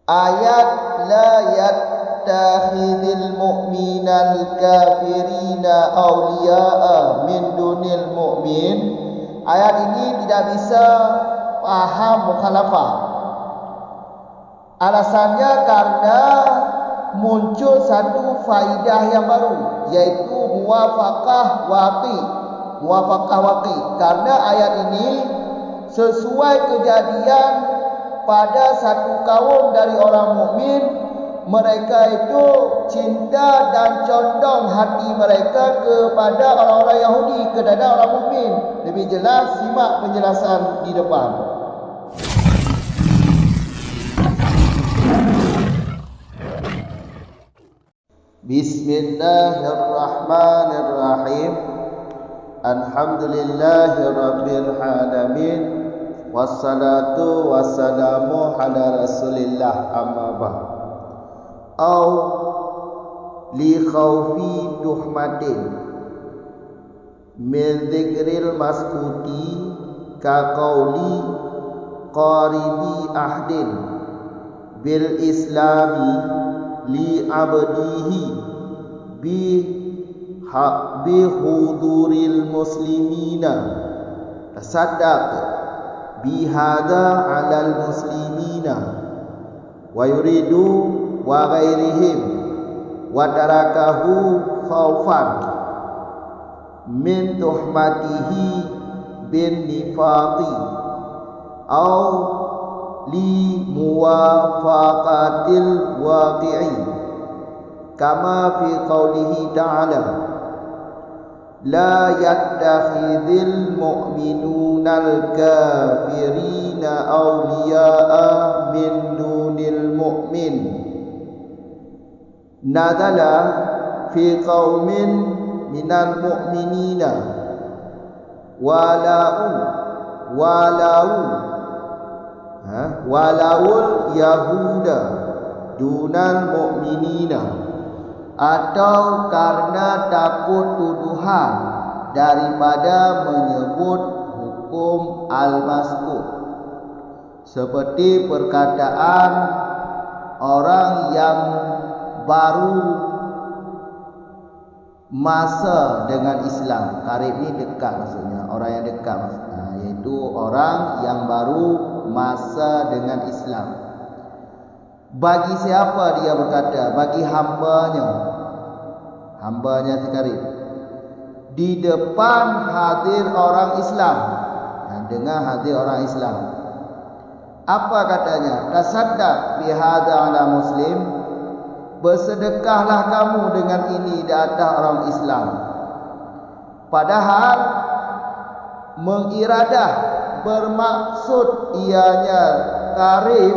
Ayat la yattakhidhul mu'minal kafirina awliya'a min dunil mu'min. Ayat ini tidak bisa paham mukhalafah. Alasannya karena muncul satu faidah yang baru, yaitu muwafaqah waqi. Muwafaqah waqi. Karena ayat ini sesuai kejadian pada satu kaum dari orang mukmin. Mereka itu cinta dan condong hati mereka kepada orang-orang Yahudi, kepada orang mukmin. Lebih jelas simak penjelasan di depan. Bismillahirrahmanirrahim. Alhamdulillahirabbil alamin. Wassalatu wassalamu ala Rasulillah, amma ba'd. Au li khawfi tuhmatin min dzikril maskuti ka qauli qaribi ahdin bil islami li abdihi bi huduril muslimina tasaddaq bihada alal muslimina wa yuridu wa ghairihim wa tarakahu khaufan min tuhmatihi bin nifaqi au li muwafaqatil waqi'i kama fi qawlihi ta'ala la yattakhidhil mu'minunal kafirina awliya'a min dunil mu'min. Nadala fi qaumin minal mu'minina walawul yahuda dunal mu'minina, atau karena takut tuduhan daripada menyebut hukum al-maskur, seperti perkataan orang yang baru masa dengan Islam. Karib ni dekat maksudnya, orang yang dekat maksudnya, yaitu orang yang baru masa dengan Islam. Bagi siapa dia berkata? Bagi hambanya si karib, di depan hadir orang Islam, dengan hadir orang Islam. Apa katanya? Tasaddaq bihadza ala muslim, bersedekahlah kamu dengan ini di atas orang Islam. Padahal mengiradah, bermaksud ianya karib,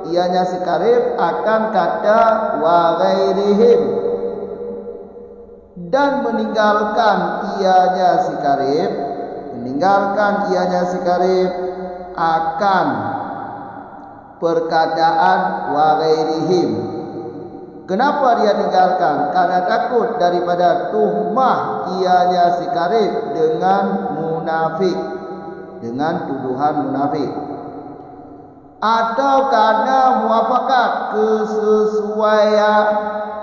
ianya si karib akan kata wa ghairihim, dan meninggalkan ianya si karib akan perkataan wa ghairihim. Kenapa dia tinggalkan? Karena takut daripada tuhmah ianya si karib dengan munafik, dengan tuduhan munafik, atau karena muafakat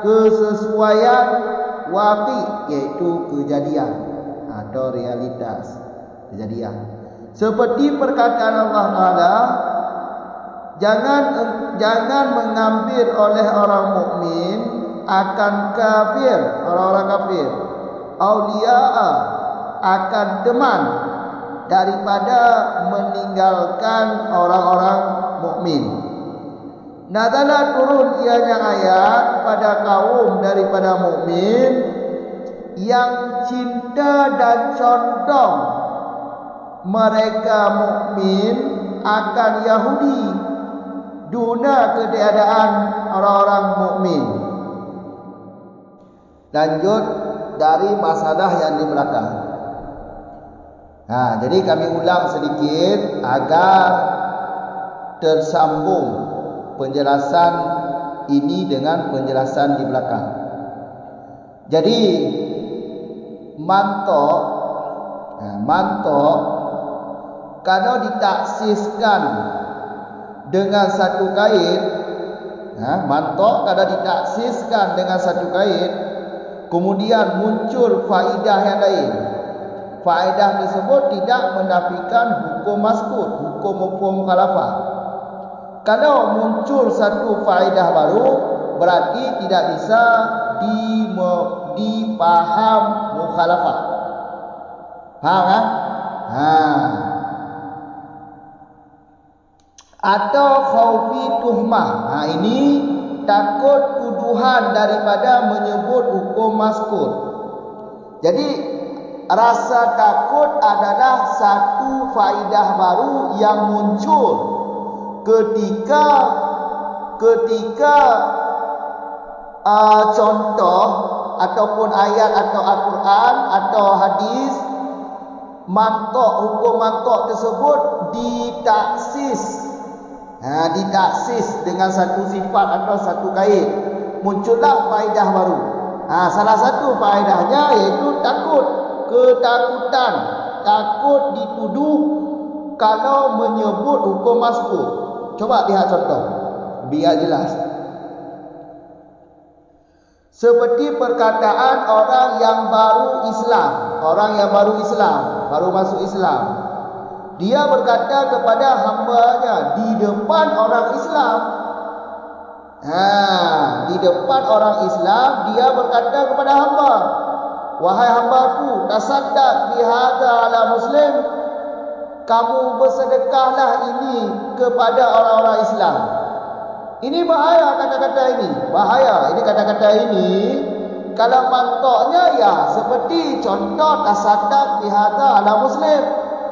kesesuaian waqi, yaitu kejadian atau realitas kejadian. Seperti perkataan Allah Taala, jangan mengambil oleh orang mukmin akan kafir, orang-orang kafir, auliya'a, akan teman daripada meninggalkan orang-orang mukmin. Nadala turun ianya ayat pada kaum daripada mukmin yang cinta dan condong mereka mukmin akan Yahudi duna ketiadaan orang-orang mukmin. Lanjut dari masalah yang di belakang. Jadi kami ulang sedikit agar tersambung penjelasan ini dengan penjelasan di belakang. Jadi mantok kalau ditaksiskan dengan satu kait, Mantok kada ditaksiskan dengan satu kait, kemudian muncul faedah yang lain. Faedah tersebut tidak menafikan hukum mazkur, hukum mafhum mukhalafah. Kalau muncul satu faedah baru, berarti tidak bisa dipaham mukhalafah. Faham kan? Atau khaufi tuhmah. Ini takut tuduhan daripada menyebut hukum mazkur. Jadi rasa takut adalah satu faedah baru yang muncul ketika contoh ataupun ayat atau Al-Quran atau hadis mantok, hukum mantok tersebut ditaksis dengan satu sifat atau satu kait, muncullah faedah baru. Salah satu faedahnya iaitu ketakutan, takut dituduh kalau menyebut hukum mazkur. Coba lihat contoh biar jelas. Seperti perkataan orang yang baru Islam, baru masuk Islam. Dia berkata kepada hambanya di depan orang Islam. Di depan orang Islam dia berkata kepada hamba, "Wahai hambaku, tasaddaq bihadza ala muslim." Kamu bersedekahlah ini kepada orang-orang Islam. Ini bahaya kata-kata ini. Bahaya. Ini kata-kata ini kalau mantoknya ya seperti contoh tasaddaq bihadza ala muslim.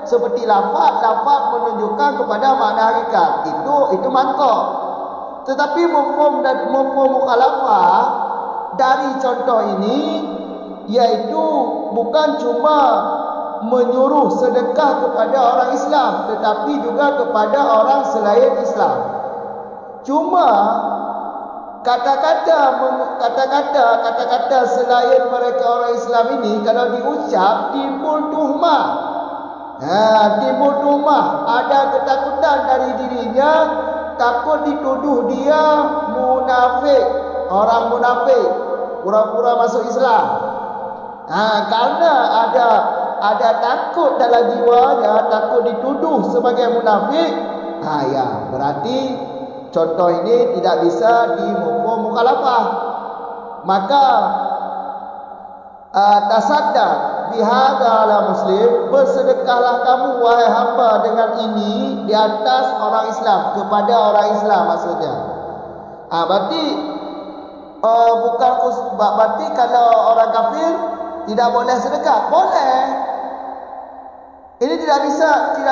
Seperti lafaz menunjukkan kepada makna hakikat. Itu mantok. Tetapi mafhum mukhalafah dari contoh ini yaitu bukan cuma menyuruh sedekah kepada orang Islam, tetapi juga kepada orang selain Islam. Cuma kata-kata selain mereka orang Islam ini kalau diucap timbul tuhmah. Timbul tuhmah, ada ketakutan dari dirinya, takut dituduh dia munafik, orang munafik, pura-pura masuk Islam. Karena ada takut dalam jiwanya, takut dituduh sebagai munafik. Berarti contoh ini tidak bisa dimafhum mukhalafah. Maka tasaddaq bihadza ala muslim, bersedekahlah kamu wahai hamba dengan ini di atas orang Islam, kepada orang Islam maksudnya. Berarti kalau orang kafir tidak boleh sedekah? Boleh. Ini tidak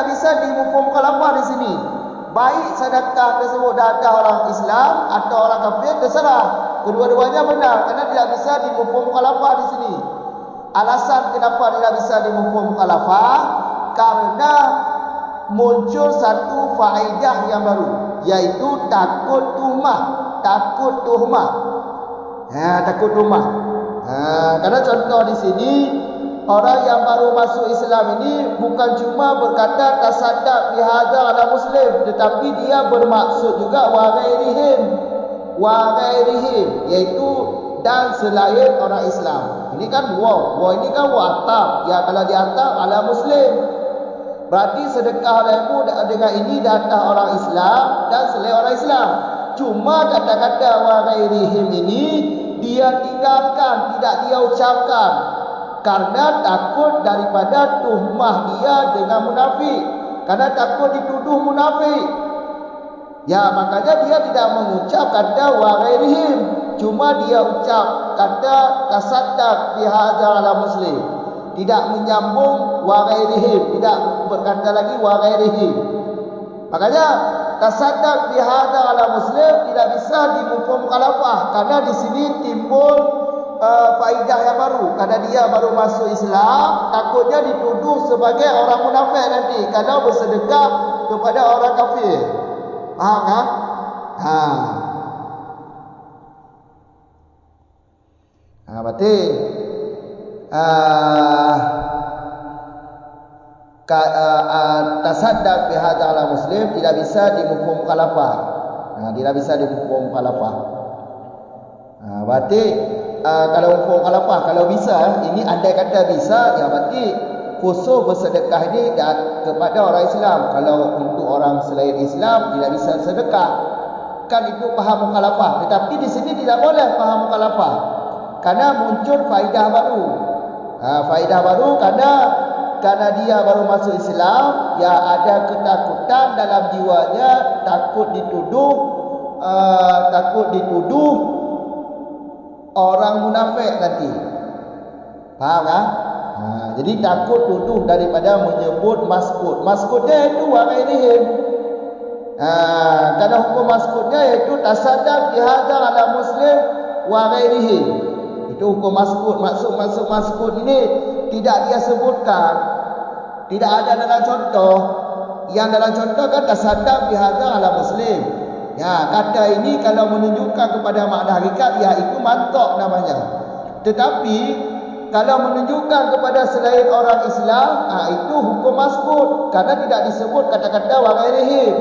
bisa dimafhum mukhalafah di sini. Baik sedekah tersebut dari orang Islam atau orang kafir, terserah. Kedua-duanya benar, karena tidak bisa dimafhum mukhalafah di sini. Alasan kenapa tidak bisa dimafhum mukhalafah? Karena muncul satu faedah yang baru, yaitu takut tuhmah. Karena contoh di sini, orang yang baru masuk Islam ini bukan cuma berkata tasaddaq bihadza ala muslim, tetapi dia bermaksud juga wa ghairihim, yaitu dan selain orang Islam. Ini kan ini kan ataf. Ya, kalau diataf ala muslim, berarti sedekah olehmu dengan ini datang orang Islam dan selain orang Islam. Cuma kata-kata wa ghairihim ini dia tinggalkan, tidak dia ucapkan, karena takut daripada tuhmah dia dengan munafik, karena takut dituduh munafik. Ya, makanya dia tidak mengucap kata wa ghairihim, cuma dia ucap kata tasaddaq bihadza ala muslim, tidak menyambung wa ghairihim, tidak berkata lagi wa ghairihim. Makanya tasaddaq bihadza ala muslim tidak bisa dimafhum mukhalafah, karena di sini timbul faedah yang baru. Karena dia baru masuk Islam, takutnya dituduh sebagai orang munafik nanti kalau bersedekah kepada orang kafir. Faham kan? Berarti tasaddaq bihadza ala muslim tidak bisa dimafhum mukhalafah. Tidak bisa di mukhalafah. Berarti kalau mukhalafah, kalau bisa, ini andai kata bisa, ya berarti khusus bersedekah ini kepada orang Islam. Kalau untuk orang selain Islam tidak bisa sedekah, kan itu faham mukhalafah. Tetapi di sini tidak boleh faham mukhalafah, karena muncul faedah baru. Faedah baru karena dia baru masuk Islam, ya ada ketakutan dalam jiwanya, takut dituduh orang munafik nanti. Faham kan? Jadi takut tuduh daripada menyebut maskut. Maskutnya itu wa ghairihim. Karena hukum maskutnya iaitu tasaddaq bihadza ala muslim wa ghairihim. Itu hukum maskut. Maksud maskut ini tidak dia sebutkan. Tidak ada dalam contoh. Yang dalam contoh kan tasaddaq bihadza ala muslim. Ya, kata ini kalau menunjukkan kepada makna hakikat, ya itu mantok namanya. Tetapi kalau menunjukkan kepada selain orang Islam, itu hukum maskut, karena tidak disebut kata-kata wa ghairihim.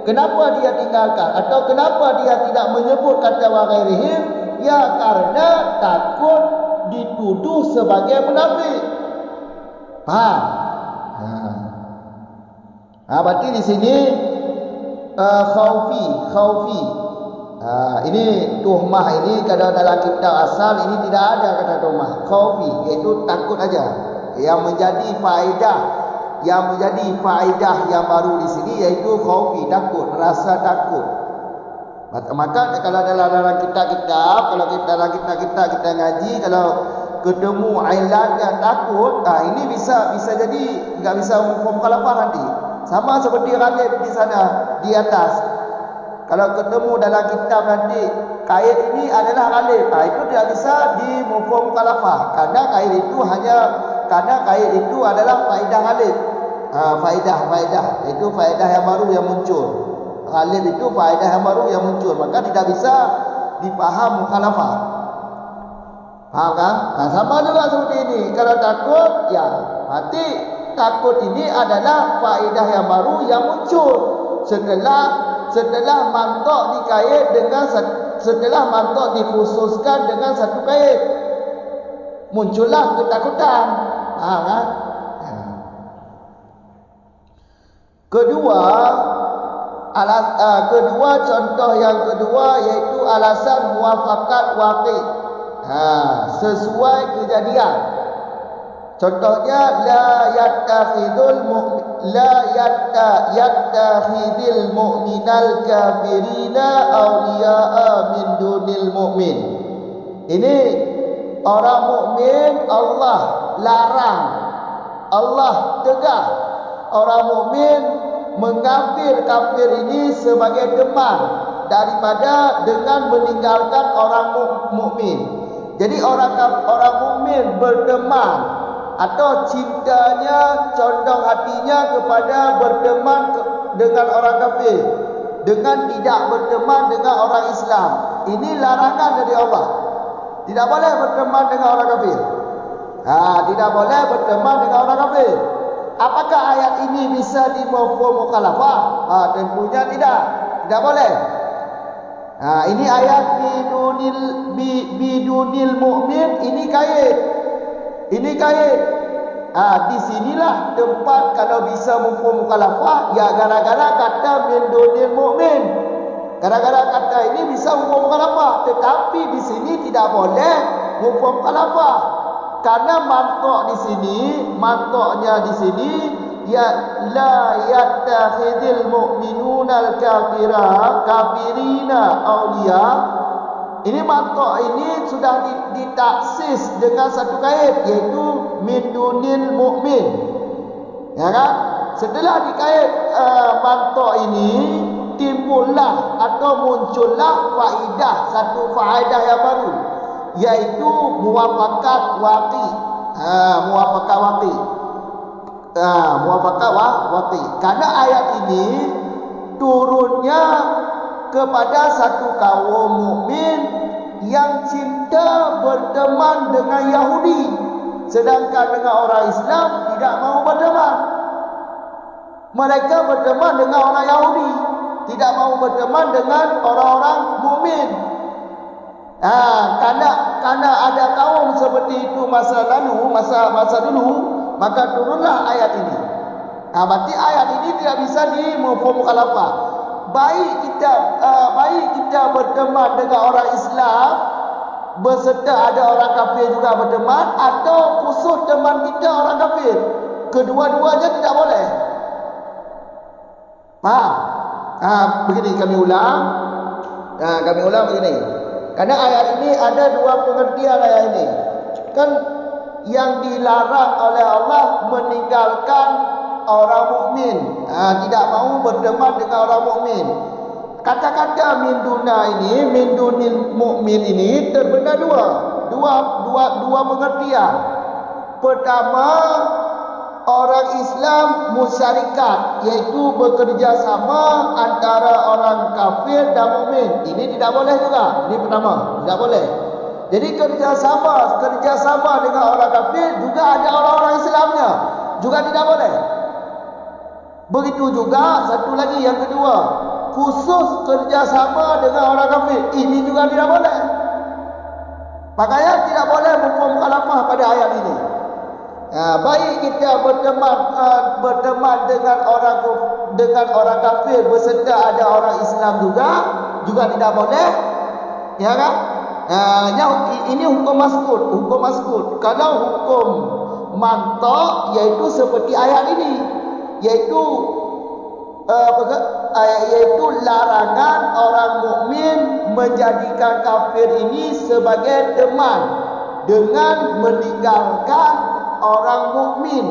Kenapa dia tinggalkan atau kenapa dia tidak menyebut kata wa ghairihim? Ya karena takut dituduh sebagai munafik. Faham? Berarti di sini khaufi. Ini tuhmah ini kalau dalam kitab asal ini tidak ada kata tuhmah. Khaufi iaitu takut aja. Yang menjadi faedah yang baru di sini iaitu khaufi, takut, rasa takut. Maka kalau dalam kitab-kitab, kalau dalam kitab-kitab kita ngaji, kalau ketemu ilatnya takut, ini bisa jadi enggak bisa mukhalafah nanti. Sama seperti ghalib di sana di atas. Kalau ketemu dalam kitab nanti kait ini adalah ghalib, itu tidak bisa di mukhalafah, karena kait itu adalah faedah ghalib. Faedah itu faedah yang baru yang muncul. Ghalib itu faedah yang baru yang muncul, maka tidak bisa dipaham mukhalafah. Faham kan? Sama juga seperti ini. Kalau takut, ya berarti takut ini adalah faedah yang baru yang muncul setelah mantok dikait dengan setelah mantok dikhususkan dengan satu kait, muncullah ketakutan. Kan? Kedua contoh yang kedua iaitu alasan muwafaqat waqi. Sesuai kejadian. Contohnya la yattakhidul mu'minal kafirina awliya'a min dunil mu'min. Ini orang mukmin Allah larang, Allah tegah orang mukmin mengambil kafir ini sebagai teman daripada dengan meninggalkan orang mukmin. Jadi orang mukmin berteman atau cintanya, condong hatinya kepada berteman dengan orang kafir, dengan tidak berteman dengan orang Islam. Ini larangan dari Allah. Tidak boleh berteman dengan orang kafir. Tidak boleh berteman dengan orang kafir. Apakah ayat ini bisa dimafhum mukhalafah? Tentunya tidak. Tidak boleh. Ini ayat bidunil mu'min, ini kait. Ini kait. Di sinilah tempat kalau bisa mafhum mukhalafah, ya gara-gara kata bidunil mu'min. Gara-gara kata ini bisa mafhum mukhalafah, tetapi di sini tidak boleh mafhum mukhalafah. Karena mantoknya di sini ya la yattakhidul mu'minuna kafirina awliya. Ini mantok ini sudah ditaksis dengan satu kait, yaitu min dunil mu'min. Ya kan? Setelah dikait mantok ini, timbullah atau muncullah satu faedah yang baru, yaitu muwafaqat waqi. Muwafaqat waqi. Karena ayat ini turunnya kepada satu kaum mukmin yang cinta berteman dengan Yahudi, sedangkan dengan orang Islam tidak mau berteman. Mereka berteman dengan orang Yahudi. tidak mau berteman dengan orang-orang mukmin. Karena ada kaum seperti itu masa dulu, maka turunlah ayat ini. Berarti ayat ini tidak bisa dimufham mukhalafah. Baik kita berteman dengan orang Islam beserta ada orang kafir juga berteman, atau khusus teman kita orang kafir. Kedua-duanya tidak boleh. Faham? Begini kami ulang. Kami ulang begini. Karena ayat ini ada dua pengertian ayat ini. Kan yang dilarang oleh Allah meninggalkan orang mukmin, tidak mau berteman dengan orang mukmin. Kata-kata min dunil mukmin ini terbenar dua pengertian. Pertama, orang Islam musyarikat, iaitu bekerja sama antara orang kafir dan mukmin. Ini tidak boleh juga. Ini pertama, tidak boleh. Jadi kerjasama dengan orang kafir juga ada orang-orang Islamnya, juga tidak boleh. Begitu juga satu lagi yang kedua, khusus kerjasama dengan orang kafir, ini juga tidak boleh. Makanya tidak boleh mufhum mukhalafah pada ayat ini. Baik kita berteman dengan orang kafir beserta ada orang Islam juga tidak boleh, ya kan? Ini hukum maskut. Kalau hukum mantok, yaitu seperti ayat ini, yaitu larangan orang mukmin menjadikan kafir ini sebagai teman dengan meninggalkan orang mukmin.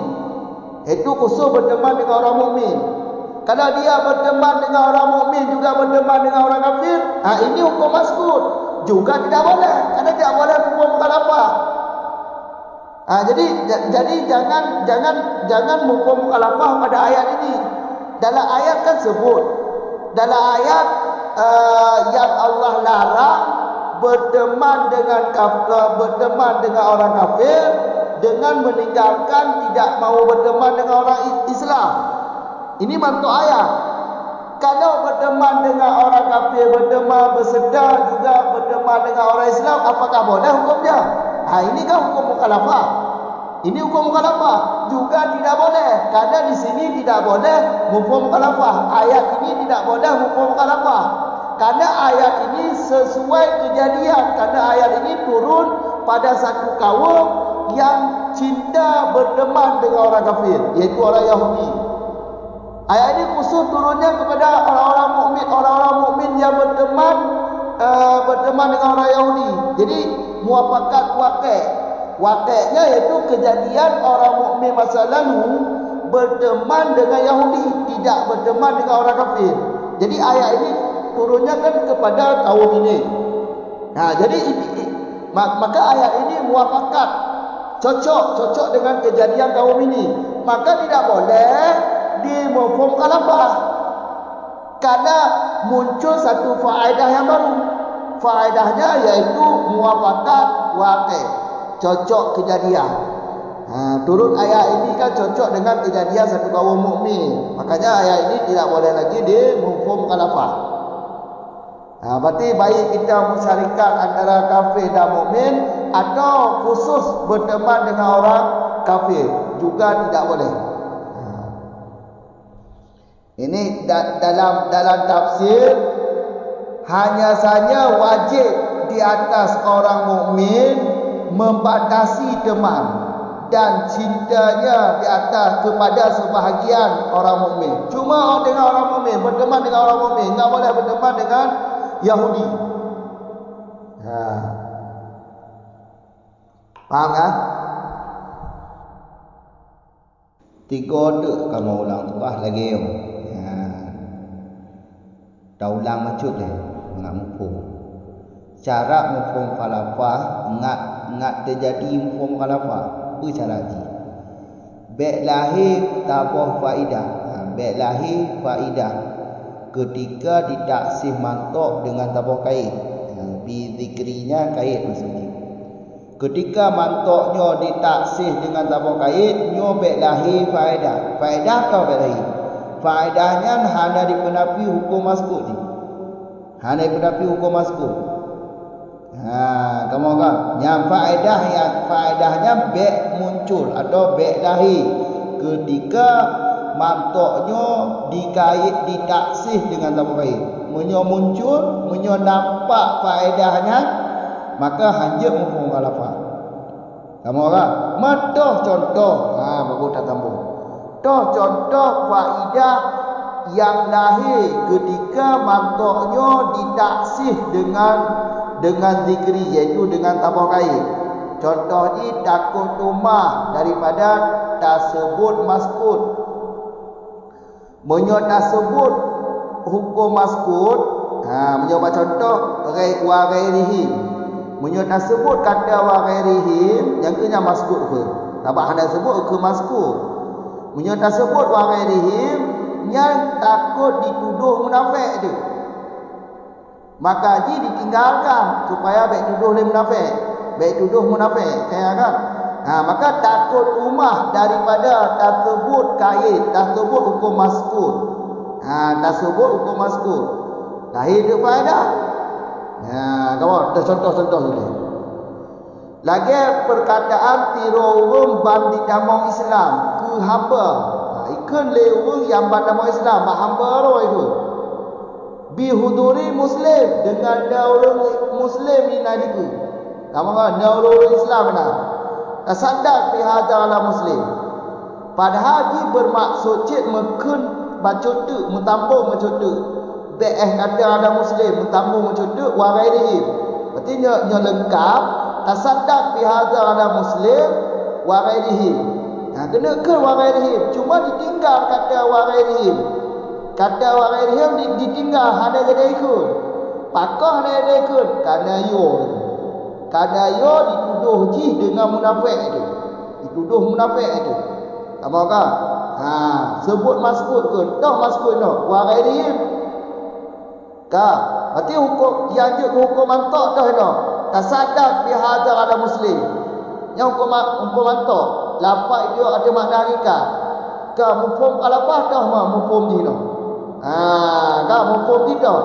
Itu khusus berteman dengan orang mukmin. Kalau dia berteman dengan orang mukmin juga berteman dengan orang kafir, ini hukum maskut. Juga tidak boleh, karena tidak boleh hukum mukhalafah. Jadi jangan hukum mukhalafah pada ayat ini. Dalam ayat kan sebut, dalam ayat yang Allah larang berteman dengan orang kafir dengan meninggalkan tidak mau berteman dengan orang Islam. Ini mantuk ayat. Kalau berteman dengan orang kafir, berteman beserta juga berteman dengan orang Islam, apakah boleh hukumnya? Ini kan hukum mukhalafah. Ini hukum mukhalafah juga tidak boleh, karena di sini tidak boleh mufhum mukhalafah. Ayat ini tidak boleh mufhum mukhalafah, karena ayat ini sesuai kejadian. Karena ayat ini turun pada satu kaum yang cinta berteman dengan orang kafir, yaitu orang Yahudi. Ayat ini khusus turunnya kepada orang-orang mukmin yang berteman dengan orang Yahudi. Jadi muafakat wakilnya yaitu kejadian orang mukmin masa lalu berteman dengan Yahudi, tidak berteman dengan orang kafir. Jadi ayat ini turunnya kan kepada kaum ini. Jadi maka ayat ini muafakat, cocok dengan kejadian kaum ini. Maka tidak boleh dimufhum mukhalafah, karena muncul satu faedah yang baru. Faedahnya yaitu muafakat waqi', cocok kejadian. Turun ayat ini kan cocok dengan kejadian satu kaum mukmin. Makanya ayat ini tidak boleh lagi dimufhum mukhalafah. Berarti baik kita musyarikat antara kafir dan mukmin atau khusus berteman dengan orang kafir juga tidak boleh. Ini dalam tafsir, hanya saja wajib di atas orang mukmin membatasi teman dan cintanya di atas kepada sebahagian orang mukmin. Cuma dengan orang mukmin, berteman dengan orang mukmin, enggak boleh berteman dengan Yahudi. Faham kan? 3 kamu ulang tu lagi yo. Dah ulang maksud dia enggak mufhum. Cara mufhum mukhalafah enggak terjadi mufhum mukhalafah. Apa cara ni? Baik lahir tabah faidah. Baik lahir faidah ketika ditaksih mantok dengan tabah kait. Bi zikrinya kait maksudnya. Ketika mantoknya ditaksih dengan tabah kait, nyo baik lahir faedah. Faedah kau baik lahir. faedahnya hanya dipenapi hukum mazkur ni. Hanya dipenapi hukum mazkur. Kamu kan? Yang faedahnya bek muncul atau bek lahir ketika mantoknya dikait ditaksih dengan tambah kait. Menyo muncul, menyo nampak faedahnya, maka hanya mafhum mukhalafah. Kamu kan? Matoh contoh, baru tak tambah. Toh contoh faedah yang lahir ketika mantoknya ditaksih dengan zikri, iaitu dengan tambah kait. Contoh ni takut rumah daripada tasebut mazkur. Menyo tasebut hukum mazkur, menyoba contoh wa ghairihim. Menyo tasebut kata wa ghairihim yang kena mazkur ke. Tabak hendak sebut ke mazkur. Menyo tasebut wa ghairihim yang takut dituduh munafik tu. Maka ji ditinggalkan supaya baik tuduh le munafik. Baik tuduh munafik, kan? Maka takut rumah daripada tersebut kait, tersebut hukum mazkur. Tersebut hukum mazkur. Lahir tu faedah. Kawan, contoh-contoh ni. Lagi perkataan tiru orang bandi damang Islam ke hamba. Ikan le orang yang bandi damang Islam, hamba roh itu. Bihuduri muslim dengan orang muslim ni nadiku. Kamu kan orang Islam nah. Tasaddaq fi hadza ala muslim. Padahal dia bermaksud cik mekun bacotu mentambung bacotu. Beeh kata ada muslim mentambung bacotu wa ghairihi. Berarti nya lengkap tasaddaq fi hadza ala muslim wa ghairihi. Kena ke wa ghairihi. Cuma ditinggal kata wa ghairihi. Kata wa ghairihi ditinggal ada jadi ikut. Pakah ada jadi ikut karena yo dituduh ji dengan munafik itu. Dituduh munafik itu. Apakah? Sebut mazkur ke? Dah mazkur no. Wa ghairihim. Berarti hukum yang je hukum mantak dah no. Tasaddaq bi hadza ala muslim. Yang hukum mantak. Lafaz dia ada makna rika. Mufhum alafah dah mufhum ji no. Mufhum ji dah.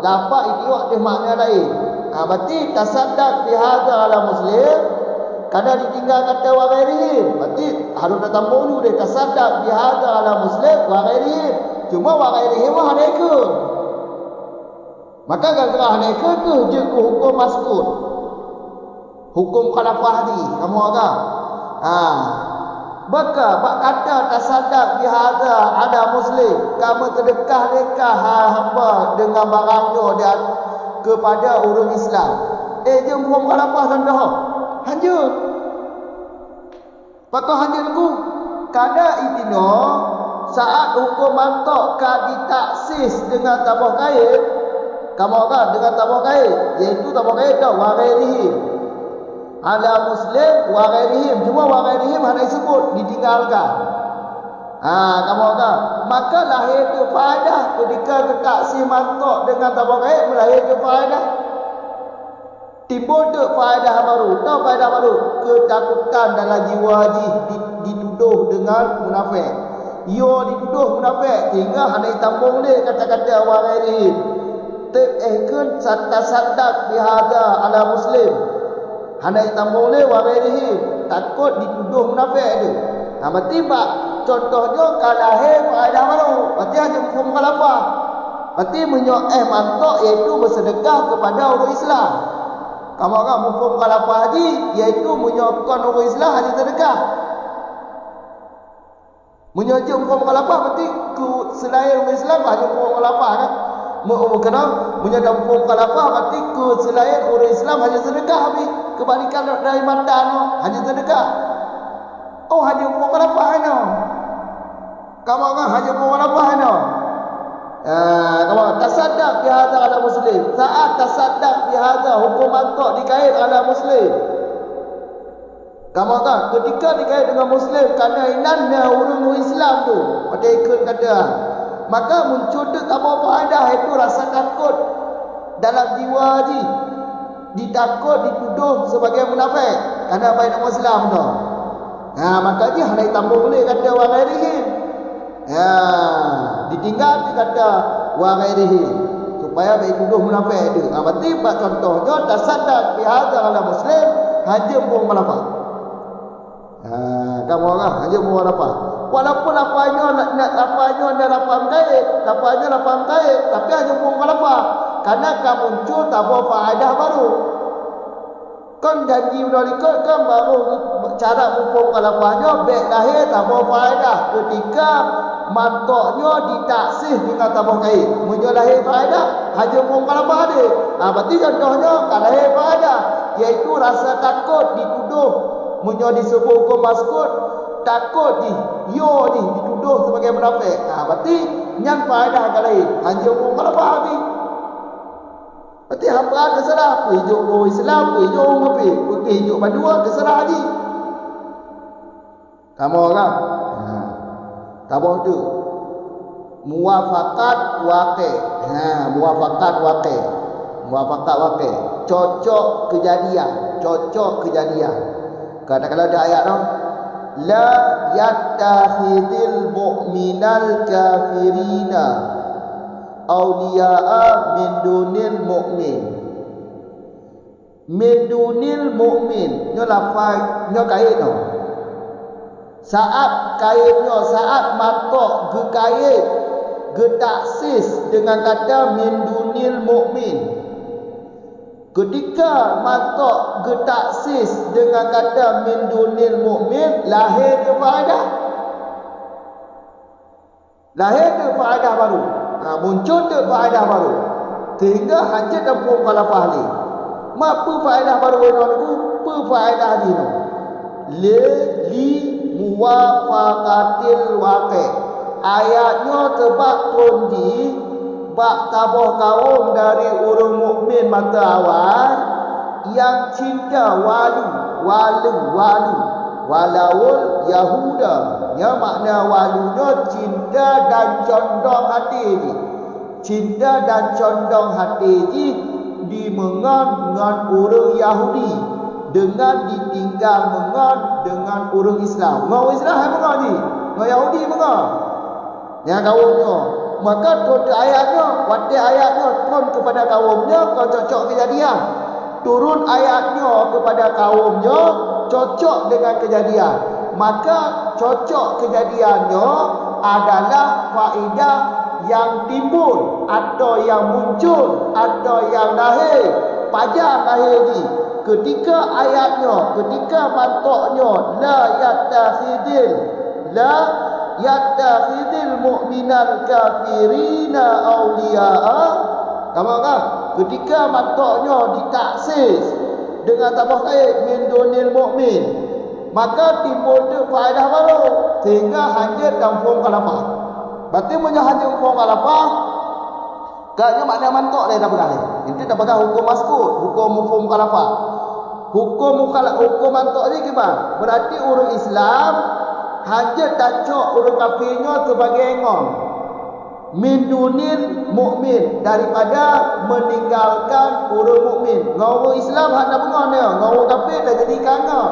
Lafaz itu ada makna lain. Berarti tasaddaq fi hadza ala muslim. Kadang ditinggal kata wa ghairihim. Berarti harus datang dulu dia tasaddaq fi hadza ala muslim wa ghairihim. Cuma wa ghairihim ada ikut. Maka gara-gara ada ikut tu je hukum mazkur. Hukum khalafah ni kamu agak. Maka bak kata tasaddaq fi hadza ala muslim. Kamu sedekah dekah hamba dengan barangnya dia kepada orang Islam. Dia hukum khalafah sandah. Hanjur. Pakah hanjur ku. Kada itino saat hukum mantok ka ditaksis dengan tabah kait. Kamu kan dengan tabah kait, iaitu tabah kait dah wa ghairihim. Ala muslim wa ghairihim. Cuma wa ghairihim hanya disebut ditinggalkan. Kamu kan. Maka lahir tu faedah ketika ketaksi mantok dengan tabah kait, melahir tu faedah. Timbul tu faedah baru. Tahu faedah baru? Ketakutan dalam jiwa dituduh dengan munafik. Yo dituduh munafik hingga hanya ditambung dia kata-kata wa ghairihim. Kun tasaddaq bi hadza ala muslim. Hanya ditambung dia wa ghairihim. Takut dituduh munafik tu. Berarti contohnya kalau faedah baru. Berarti hanya mufhum khalafah. Berarti mantok iaitu bersedekah kepada orang Islam. Kamu kan mufhum khalafah haji iaitu menyokong orang Islam hanya sedekah. Menyokong mufhum khalafah berarti selain orang Islam hanya mufhum khalafah kan. Kena menyokong mufhum khalafah berarti selain orang Islam hanya sedekah habis. Kebalikan dari mantan hanya sedekah. Oh hanya mufhum khalafah hanya. Kamu kan hanya mufhum khalafah hanya. Kamu tasaddaq bi hadza ala muslim. Saat tasaddaq bi hadza hukum mantok dikait ala muslim. Kamu kan ketika dikait dengan muslim kerana inannya orang Islam tu pada ikut kata, maka muncul tu apa faedah itu rasa takut dalam jiwa haji. Ditakut dituduh sebagai munafik kerana baik nama Islam tu. Maka dia hendak tambah boleh kata wa ghairihim. ditinggal dia kata wa ghairihi supaya baik tuduh munafik dia. Berarti bab contohnya tasaddaq bi hadzal ala muslim haji pun melapa. Kamu orang haji pun melapa. Walaupun apanya dan lapang kait, tapi haji pun melapa. Karena kamu muncul tak bawa faedah baru. Kan janji udah ikut kan baru cara hukum kalapahnya baik lahir tak bawa faedah ketika mantoknya ditaksih dengan tabah kait. Munyo lahir faedah haji hukum kalapah dia. Berarti contohnya kalau lahir faedah iaitu rasa takut dituduh. Munyo disebut hukum maskut takut dituduh sebagai munafik. Berarti yang faedah kalau lahir haji hukum kalapah habis. Berarti hamba terserah hidup orang Islam, hidup orang kafir, hidup berdua terserah lagi. Kamu orang. Tabah tu. Muwafaqat waqi'. Muwafaqat waqi'. Cocok kejadian. Kadang-kadang ada ayat tu. La yattakhidil mu'minal kafirina awliya'a min dunil mu'min nyo lafaz nyo kait no saat matok ge kait ge taksis dengan kata min dunil mu'min. Ketika matok ge taksis dengan kata min dunil mu'min lahir ke faedah baru. Muncul tu faedah baru sehingga hajat dan pun kalapah ni apa faedah baru apa faedah ni li muwafaqatil waqi'. Ayatnya tebak tondi bak tabah kaum dari orang mukmin mata awal yang cinta walawul Yahuda. Ya makna walunya cinta dan condong hati ni. Cinta dan condong hati ni dimengan dengan orang Yahudi dengan ditinggal mengan dengan orang Islam. Orang Islam yang mengan ni, orang Yahudi mengan. Yang kaumnya. Maka turun ayatnya, turun kepada kaumnya kau cocok kejadian. Turun ayatnya kepada kaumnya cocok dengan kejadian. Maka cocok kejadiannya adalah faedah yang timbul atau yang muncul atau yang lahir pada lahir ini ketika ayatnya, ketika mantoknya la yattakhidil mu'minal kafirina awliya'a. Kamu kan ketika mantoknya ditaksis dengan tabah kait min dunil mu'min, maka timbul tu faedah baru sehingga hajat dan hukum kalapah. Berarti punya hajat hukum kalapah katanya makna mantok dia dah beralih. Itu dah pegang hukum maskut, hukum kalapah. Hukum mantok ni gimana? Berarti orang Islam hajat tacok orang kafirnya sebagai engon. Min dunil mu'min, daripada meninggalkan orang mukmin. Orang Islam hak nak pengon dia, orang kafir dah jadi kangan.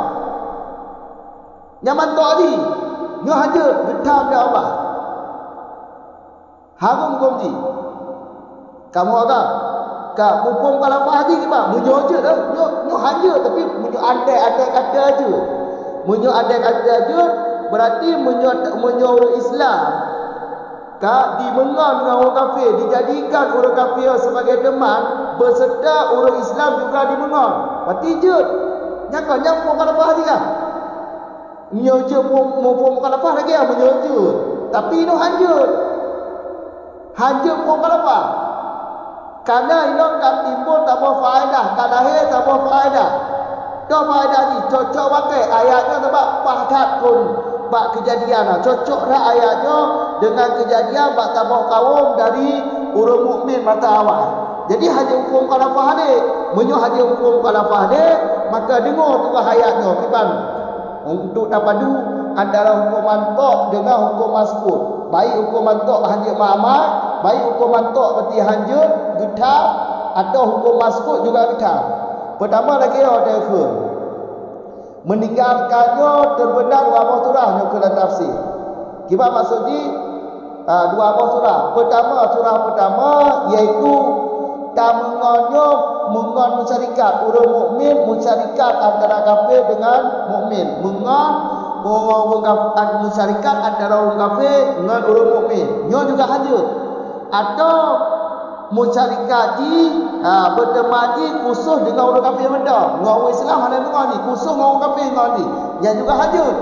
Nyaman tok ni, nyo haja getam dia apa? Harum gomji. Kamu agak ka hukum kalapah ni gimana? Munyo je dah, nyo haja tapi munyo andai kata aja. Munyo andai kata aja berarti munyo orang Islam ka dimengan dengan orang kafir, dijadikan orang kafir sebagai teman beserta orang Islam juga dimengan. Berarti je nyang pun kalapah dia. Menyoje pun kalapah lagi ah menyoje. Tapi itu hanjut pun kalapah. Karena ini kan timbul tak apa faedah, kan lahir tak apa faedah. Tak faedah ni cocok pakai ayatnya sebab pahat pun bak kejadian lah. Cocok dah ayatnya dengan kejadian bak tabah kaum dari orang mukmin mata awal. Jadi haji hukum kalapah ni, menyo haji hukum kalapah ni, maka dengar tu ayatnya kiban. Untuk dapadu antara hukum mantok dengan hukum maskut. Baik hukum mantok hanjut ma'amal, baik hukum mantok berarti hanjut getar atau hukum maskut juga getar. Pertama lagi ada khur. Meninggalkannya terbenam wa surahnya ke dalam tafsir. Kibat maksudnya Dua buah surah. Surah pertama iaitu tamungannya mengan musyarikat orang mukmin, musyarikat antara kafir dengan mukmin. Mengan orang musyarikat antara orang kafir dengan orang mukmin. Nya juga hajut. Atau musyarikat bertemaji khusus dengan orang kafir benda. Dengan orang Islam ada mengan ni, khusus dengan orang kafir mengan ni. Yang juga hajut.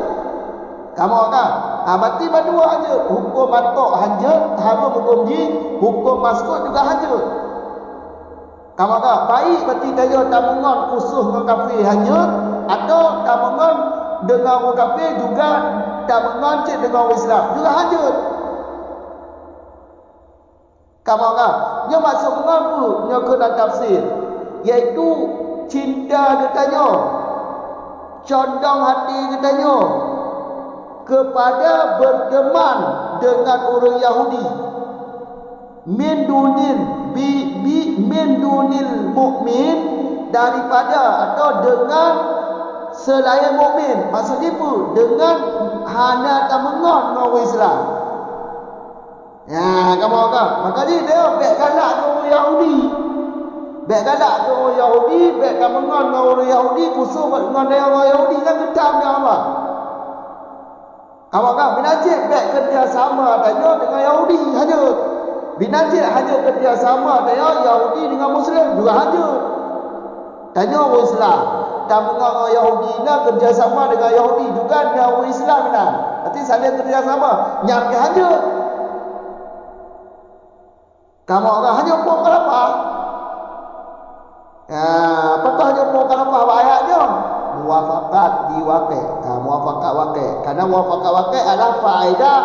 Kamu kan? Berarti berdua hajut. Hukum matok hajut, harum hukum ji, hukum maskut juga hajut. Kamu kan? Baik berarti daya tamungan khusus dengan kafir hanyut, atau tamungan dengan orang kafir juga tamungan cik dengan orang Islam juga hanyut. Kamu kan? Dia maksud mengapa? Dia kena tafsir, iaitu cinta katanya, condong hati katanya kepada berteman dengan orang Yahudi min dunil mukmin, daripada atau dengan selain mukmin. Maksudnya apa? Dengan hana tamungan dengan orang Islam. Ya, kamu kan? Makanya dia baik galak ke orang Yahudi. Baik galak ke orang Yahudi, baik tamungan dengan orang Yahudi, khusus dengan dia orang Yahudi kan ketam dia apa? Kamu kan? Binajib baik kerjasama adanya dengan Yahudi hanyut. Binajib hanya kerjasama adanya Yahudi dengan Muslim juga hanyut. Tanya orang Islam, tamungan orang Yahudi nak kerjasama dengan Yahudi juga dengan orang Islam nak. Nanti saling kerjasama, nyampe hanyut. Kamu kan hanya pun kelapa. Apakah hanya pun kelapa ayatnya? Muwafakat di waqi'. Muwafakat waqi'. Karena muwafakat waqi' adalah faedah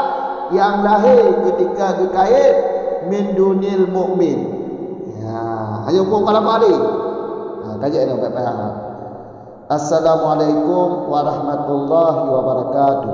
yang lahir ketika dikait min dunil mukmin. Hanya pun kelapa ni. Kajian ni baik-baik. Assalamualaikum warahmatullahi wabarakatuh.